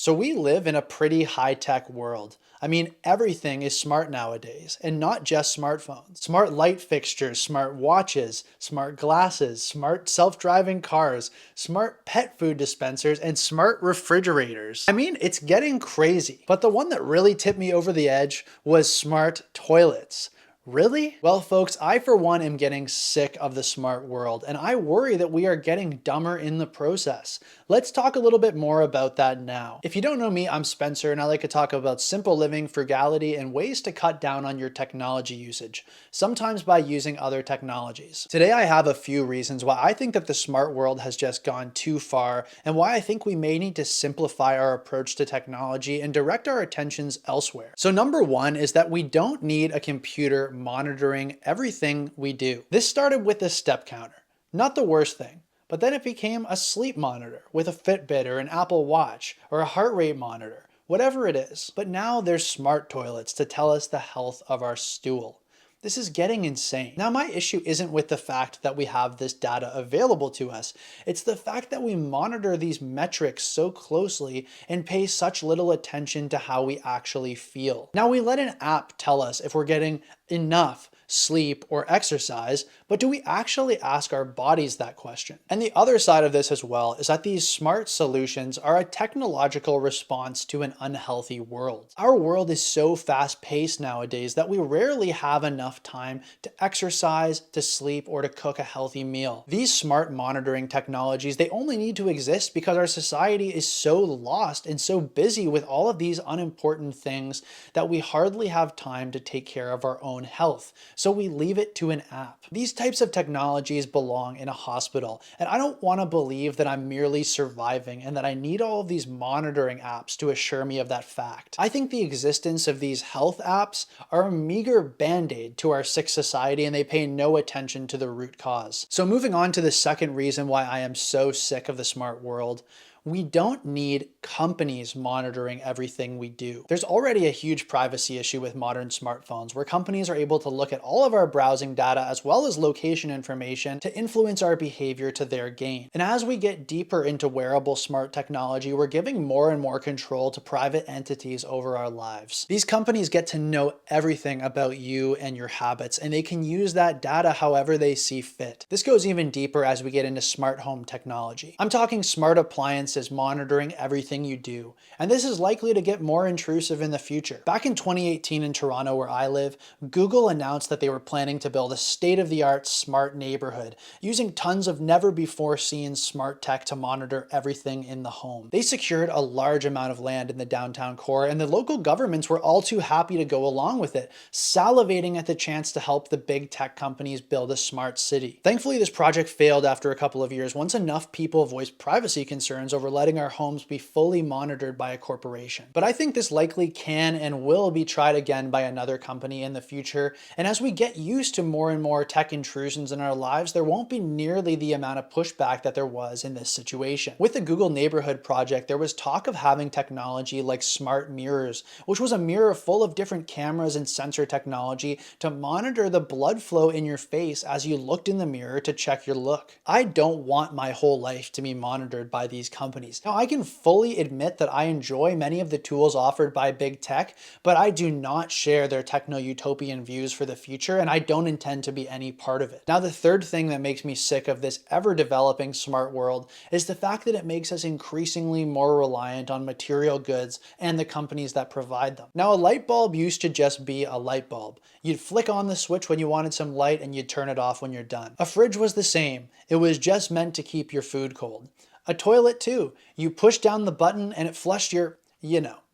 So we live in a pretty high-tech world. I mean, everything is smart nowadays, and not just smartphones. Smart light fixtures, smart watches, smart glasses, smart self-driving cars, smart pet food dispensers, and smart refrigerators. I mean, it's getting crazy. But the one that really tipped me over the edge was smart toilets. Really? Well, folks, I for one am getting sick of the smart world, and I worry that we are getting dumber in the process. Let's talk a little bit more about that now. If you don't know me, I'm Spencer, and I like to talk about simple living, frugality, and ways to cut down on your technology usage, sometimes by using other technologies. Today, I have a few reasons why I think that the smart world has just gone too far, and why I think we may need to simplify our approach to technology and direct our attentions elsewhere. So number one is that we don't need a computer monitoring everything we do. This started with a step counter, not the worst thing, but then it became a sleep monitor with a Fitbit or an Apple Watch or a heart rate monitor, whatever it is. But now there's smart toilets to tell us the health of our stool. This is getting insane. Now, my issue isn't with the fact that we have this data available to us. It's the fact that we monitor these metrics so closely and pay such little attention to how we actually feel. Now, we let an app tell us if we're getting enough sleep or exercise, but do we actually ask our bodies that question? And the other side of this as well is that these smart solutions are a technological response to an unhealthy world. Our world is so fast-paced nowadays that we rarely have enough time to exercise, to sleep, or to cook a healthy meal. These smart monitoring technologies, they only need to exist because our society is so lost and so busy with all of these unimportant things that we hardly have time to take care of our own health. So we leave it to an app. These types of technologies belong in a hospital, and I don't want to believe that I'm merely surviving and that I need all of these monitoring apps to assure me of that fact. I think the existence of these health apps are a meager band-aid to our sick society, and they pay no attention to the root cause. So moving on to the second reason why I am so sick of the smart world, we don't need companies monitoring everything we do. There's already a huge privacy issue with modern smartphones where companies are able to look at all of our browsing data as well as location information to influence our behavior to their gain. And as we get deeper into wearable smart technology, we're giving more and more control to private entities over our lives. These companies get to know everything about you and your habits, and they can use that data however they see fit. This goes even deeper as we get into smart home technology. I'm talking smart appliances monitoring everything you do, and this is likely to get more intrusive in the future. Back in 2018 in Toronto, where I live, Google announced that they were planning to build a state-of-the-art smart neighborhood using tons of never-before-seen smart tech to monitor everything in the home. They secured a large amount of land in the downtown core, and the local governments were all too happy to go along with it, salivating at the chance to help the big tech companies build a smart city. Thankfully, this project failed after a couple of years once enough people voiced privacy concerns over letting our homes be fully monitored by a corporation. But I think this likely can and will be tried again by another company in the future, and as we get used to more and more tech intrusions in our lives, there won't be nearly the amount of pushback that there was in this situation. With the Google Neighborhood project, there was talk of having technology like smart mirrors, which was a mirror full of different cameras and sensor technology to monitor the blood flow in your face as you looked in the mirror to check your look. I don't want my whole life to be monitored by these companies. Now, I can fully admit that I enjoy many of the tools offered by big tech, but I do not share their techno-utopian views for the future, and I don't intend to be any part of it. Now, the third thing that makes me sick of this ever-developing smart world is the fact that it makes us increasingly more reliant on material goods and the companies that provide them. Now, a light bulb used to just be a light bulb. You'd flick on the switch when you wanted some light and you'd turn it off when you're done. A fridge was the same. It was just meant to keep your food cold. A toilet too. You push down the button and it flushed your,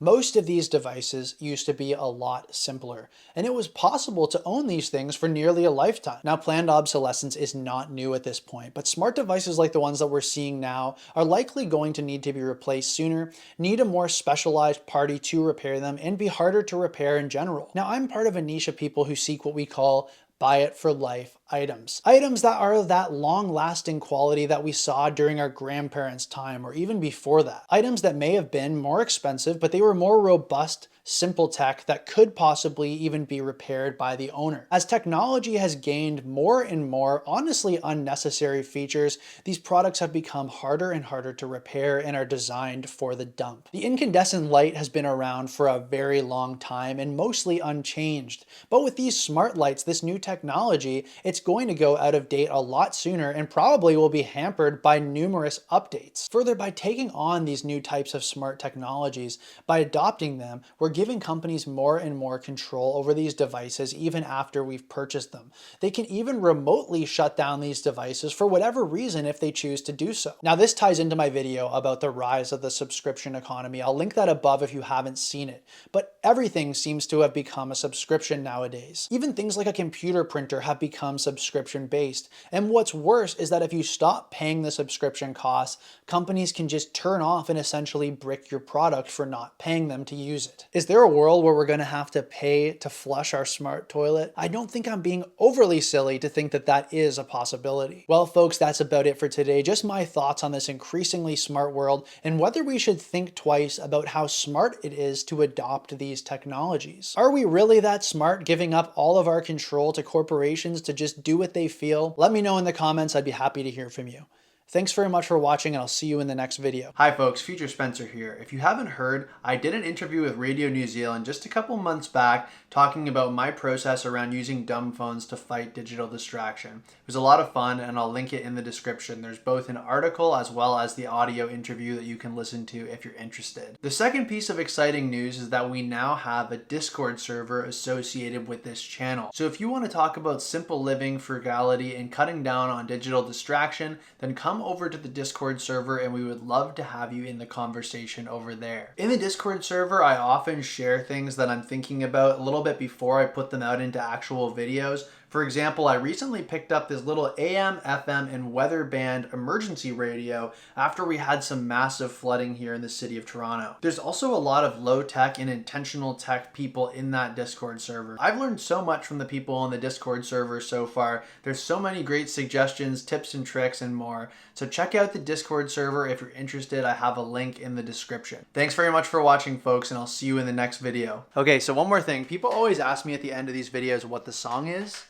Most of these devices used to be a lot simpler, and it was possible to own these things for nearly a lifetime. Now, planned obsolescence is not new at this point, but smart devices like the ones that we're seeing now are likely going to need to be replaced sooner, need a more specialized party to repair them, and be harder to repair in general. Now, I'm part of a niche of people who seek what we call buy it for life items. Items that are of that long-lasting quality that we saw during our grandparents' time or even before that. Items that may have been more expensive, but they were more robust, simple tech that could possibly even be repaired by the owner. As technology has gained more and more honestly unnecessary features, these products have become harder and harder to repair and are designed for the dump. The incandescent light has been around for a very long time and mostly unchanged. But with these smart lights, this new technology, it's going to go out of date a lot sooner and probably will be hampered by numerous updates. Further, by taking on these new types of smart technologies, by adopting them, we're giving companies more and more control over these devices even after we've purchased them. They can even remotely shut down these devices for whatever reason if they choose to do so. Now, this ties into my video about the rise of the subscription economy. I'll link that above if you haven't seen it. But everything seems to have become a subscription nowadays. Even things like a computer printer have become subscription based. And what's worse is that if you stop paying the subscription costs, companies can just turn off and essentially brick your product for not paying them to use it. Is there a world where we're going to have to pay to flush our smart toilet? I don't think I'm being overly silly to think that that is a possibility. Well, folks, that's about it for today. Just my thoughts on this increasingly smart world and whether we should think twice about how smart it is to adopt these technologies. Are we really that smart, giving up all of our control to corporations to just do what they feel? Let me know in the comments. I'd be happy to hear from you. Thanks very much for watching, and I'll see you in the next video. Hi folks, Future Spencer here. If you haven't heard, I did an interview with Radio New Zealand just a couple months back talking about my process around using dumb phones to fight digital distraction. It was a lot of fun, and I'll link it in the description. There's both an article as well as the audio interview that you can listen to if you're interested. The second piece of exciting news is that we now have a Discord server associated with this channel. So if you want to talk about simple living, frugality, and cutting down on digital distraction, then come over to the Discord server and we would love to have you in the conversation over there. In the Discord server, I often share things that I'm thinking about a little bit before I put them out into actual videos. For example, I recently picked up this little AM, FM, and weather band emergency radio after we had some massive flooding here in the city of Toronto. There's also a lot of low tech and intentional tech people in that Discord server. I've learned so much from the people on the Discord server so far. There's so many great suggestions, tips and tricks, and more. So check out the Discord server if you're interested. I have a link in the description. Thanks very much for watching, folks, and I'll see you in the next video. Okay, so one more thing. People always ask me at the end of these videos what the song is.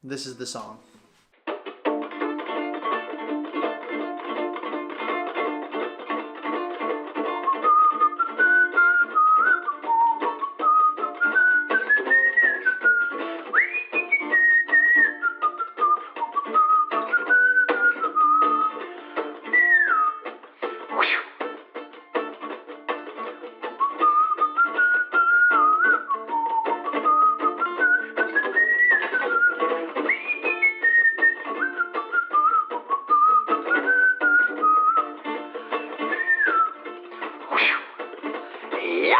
This is the song. Yeah!